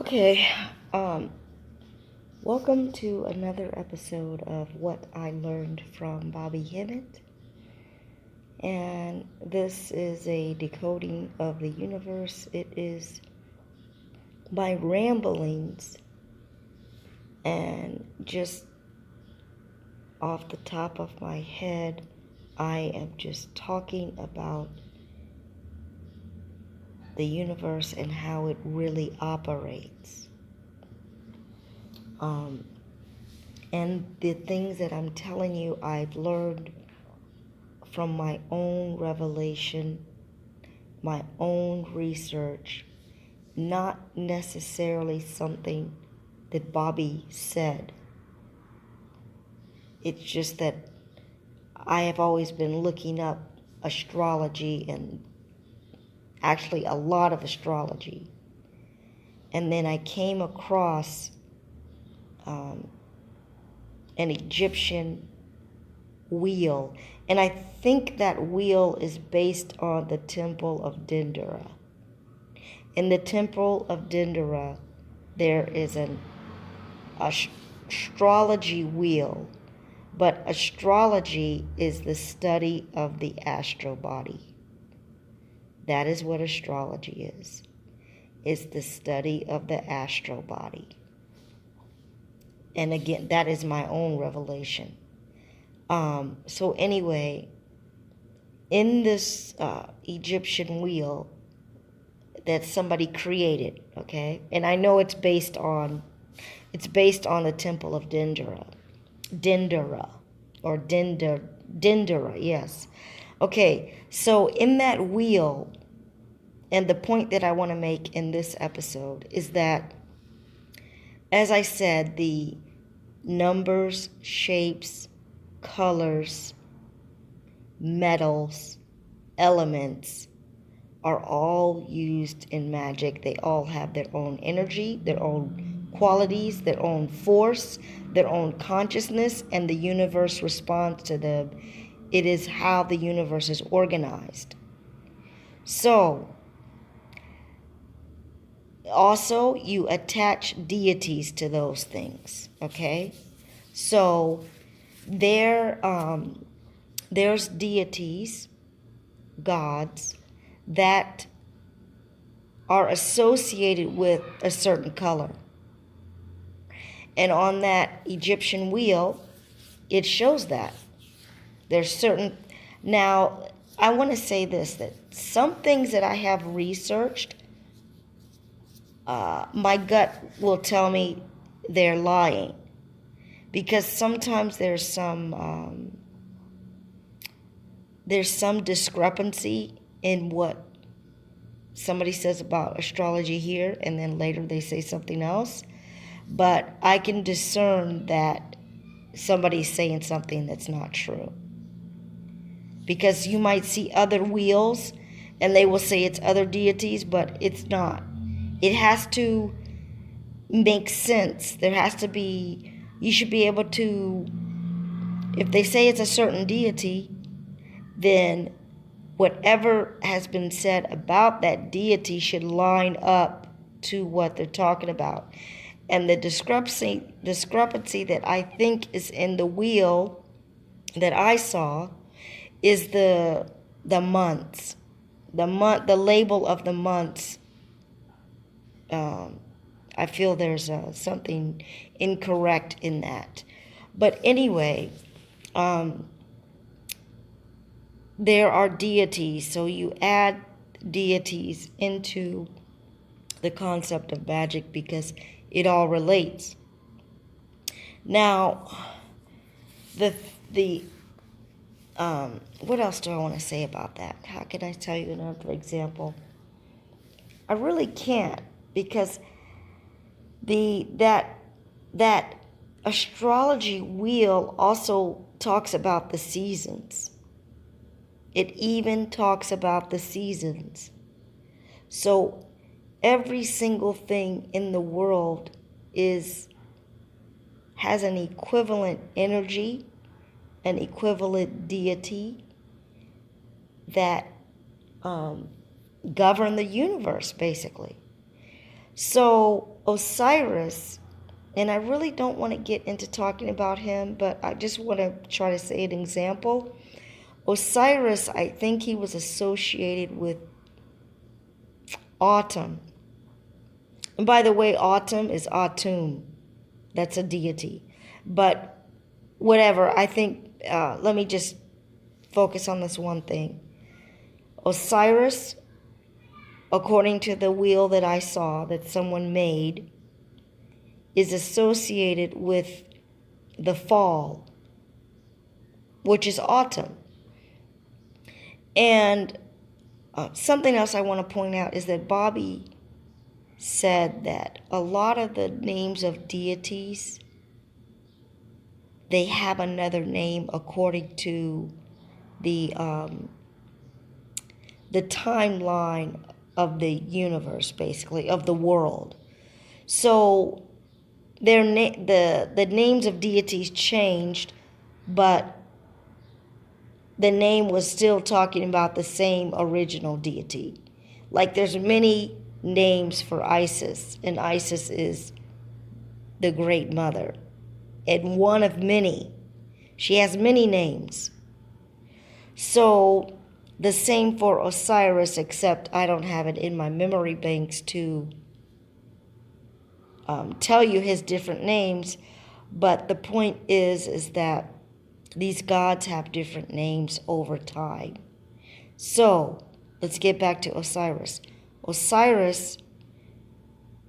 Okay, um, welcome to another episode of What I Learned from Bobby Hemmit. And this is a decoding of the universe. It is my ramblings and just off the top of my head, I am just talking about the universe and how it really operates. And the things that I'm telling you, I've learned from my own revelation, my own research, not necessarily something that Bobby said. It's just that I have always been looking up astrology and actually a lot of astrology. And then I came across an Egyptian wheel. And I think that wheel is based on the Temple of Dendera. In the Temple of Dendera, there is an astrology wheel. But astrology is the study of the astrobody. That is what astrology is. It's the study of the astrobody. And again, that is my own revelation. So anyway, in this Egyptian wheel that somebody created, okay? And I know it's based on the Temple of Dendera. Dendera, yes. Okay, so in that wheel, and the point that I want to make in this episode is that, as I said, the numbers, shapes, colors, metals, elements are all used in magic. They all have their own energy, their own qualities, their own force, their own consciousness, and the universe responds to them. It is how the universe is organized. So, also, you attach deities to those things, okay? So, there's deities, gods, that are associated with a certain color. And on that Egyptian wheel, it shows that. There's certain... Now, I want to say this, that some things that I have researched, my gut will tell me they're lying. Because sometimes there's some discrepancy in what somebody says about astrology here, and then later they say something else. But I can discern that somebody's saying something that's not true. Because you might see other wheels, and they will say it's other deities, but it's not. It has to make sense. There has to be... You should be able to... If they say it's a certain deity, then whatever has been said about that deity should line up to what they're talking about. And the discrepancy that I think is in the wheel that I saw is the months. The label of the months. I feel there's something incorrect in that. But anyway, there are deities, so you add deities into the concept of magic because it all relates. Now, what else do I want to say about that? How can I tell you another example? I really can't, because that astrology wheel also talks about the seasons. It even talks about the seasons. So every single thing in the world has an equivalent energy, an equivalent deity that govern the universe, basically. So Osiris, and I really don't want to get into talking about him, but I just want to try to say an example. Osiris, I think he was associated with autumn. And by the way, autumn is Atum. That's a deity. But whatever, I think, let me just focus on this one thing. Osiris, according to the wheel that I saw that someone made, is associated with the fall, which is autumn. And something else I want to point out is that Bobby said that a lot of the names of deities, they have another name according to the timeline of the universe, basically, of the world. So the names of deities changed, but the name was still talking about the same original deity. Like there's many names for Isis, and Isis is the Great Mother, and one of many. She has many names. So the same for Osiris, except I don't have it in my memory banks to tell you his different names. But the point is that these gods have different names over time. So let's get back to Osiris. Osiris,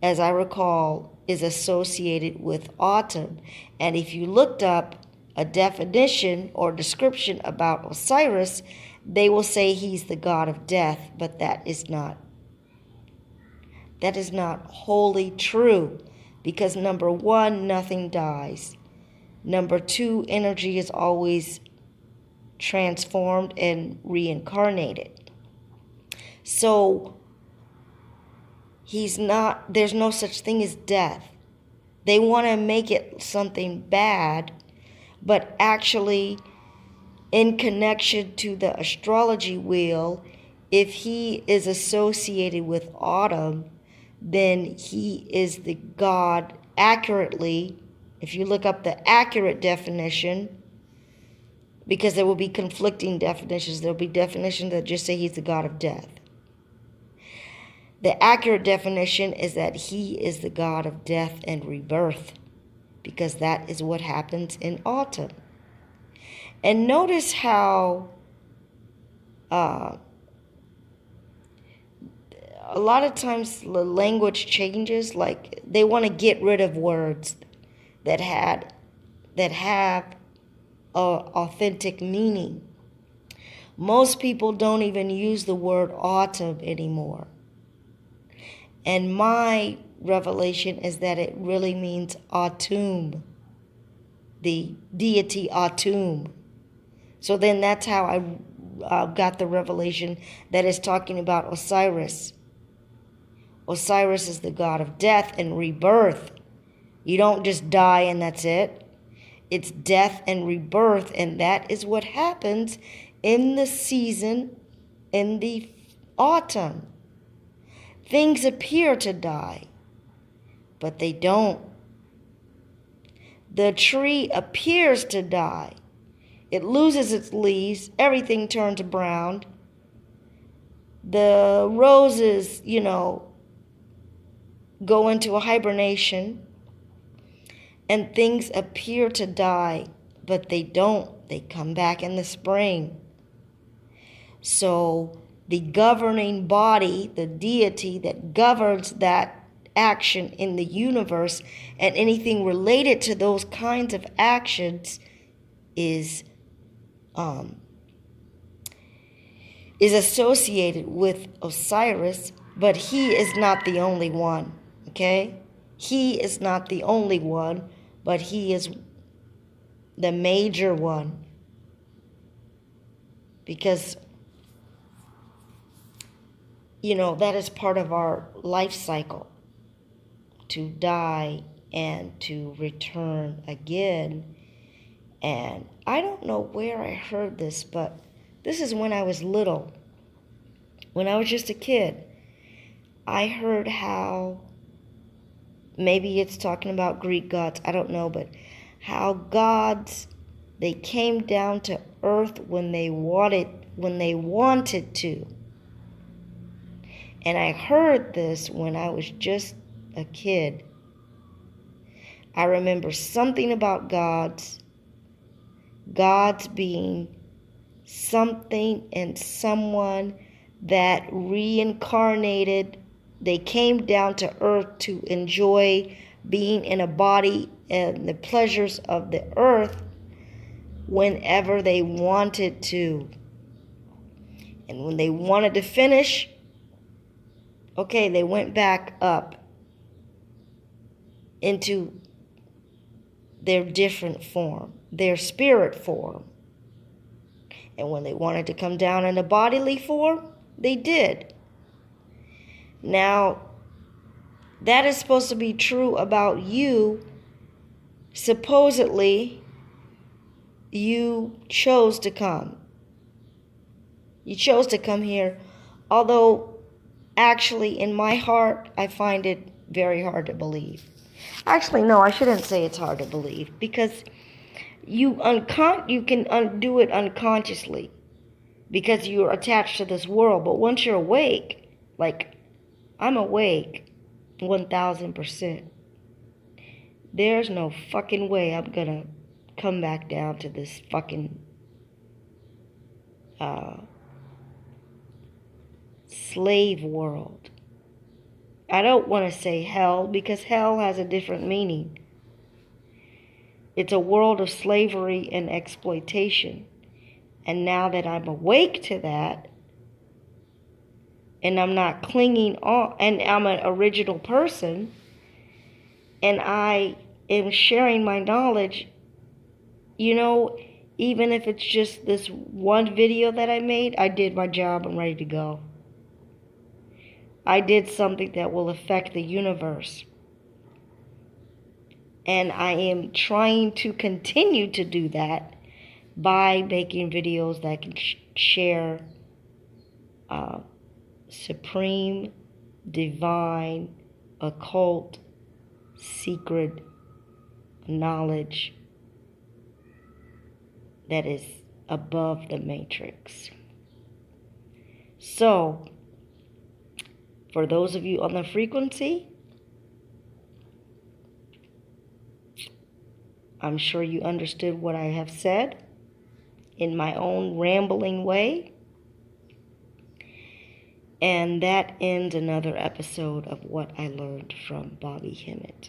as I recall, is associated with autumn. And if you looked up a definition or description about Osiris, they will say he's the god of death, but that is not wholly true, because number one, nothing dies. Number two, energy is always transformed and reincarnated. So there's no such thing as death. They want to make it something bad, but actually, in connection to the astrology wheel, if he is associated with autumn, then he is the god accurately. If you look up the accurate definition, because there will be conflicting definitions, there will be definitions that just say he's the god of death. The accurate definition is that he is the god of death and rebirth, because that is what happens in autumn. And notice how a lot of times the language changes. Like they want to get rid of words that have authentic meaning. Most people don't even use the word autumn anymore. And my revelation is that it really means Atum, the deity Atum. So then that's how I got the revelation that is talking about Osiris. Osiris is the god of death and rebirth. You don't just die and that's it. It's death and rebirth, and that is what happens in the season, in the autumn. Things appear to die, but they don't. The tree appears to die. It loses its leaves. Everything turns brown. The roses, go into a hibernation. And things appear to die, but they don't. They come back in the spring. So the governing body, the deity that governs that action in the universe and anything related to those kinds of actions is associated with Osiris, but he is not the only one, okay? He is not the only one, but he is the major one. Because, that is part of our life cycle, to die and to return again. And I don't know where I heard this, but this is when I was little. When I was just a kid, I heard how maybe it's talking about Greek gods, I don't know, but how gods, they came down to earth when they wanted to. And I heard this when I was just a kid. I remember something about gods being something and someone that reincarnated. They came down to earth to enjoy being in a body and the pleasures of the earth whenever they wanted to. And when they wanted to finish, okay, they went back up into their different form, their spirit form. And when they wanted to come down in a bodily form, they did. Now, that is supposed to be true about you. Supposedly, you chose to come. You chose to come here, although actually in my heart, I find it very hard to believe. Actually, no, I shouldn't say it's hard to believe, because you can do it unconsciously because you're attached to this world. But once you're awake, like I'm awake 1000%, there's no fucking way I'm gonna come back down to this fucking slave world. I don't want to say hell, because hell has a different meaning. It's a world of slavery and exploitation. And now that I'm awake to that, and I'm not clinging on, and I'm an original person, and I am sharing my knowledge, even if it's just this one video that I made, I did my job. I'm ready to go. I did something that will affect the universe. And I am trying to continue to do that by making videos that can share supreme, divine, occult, secret knowledge that is above the matrix. So, for those of you on the frequency, I'm sure you understood what I have said in my own rambling way. And that ends another episode of What I Learned from Bobby Hemmit.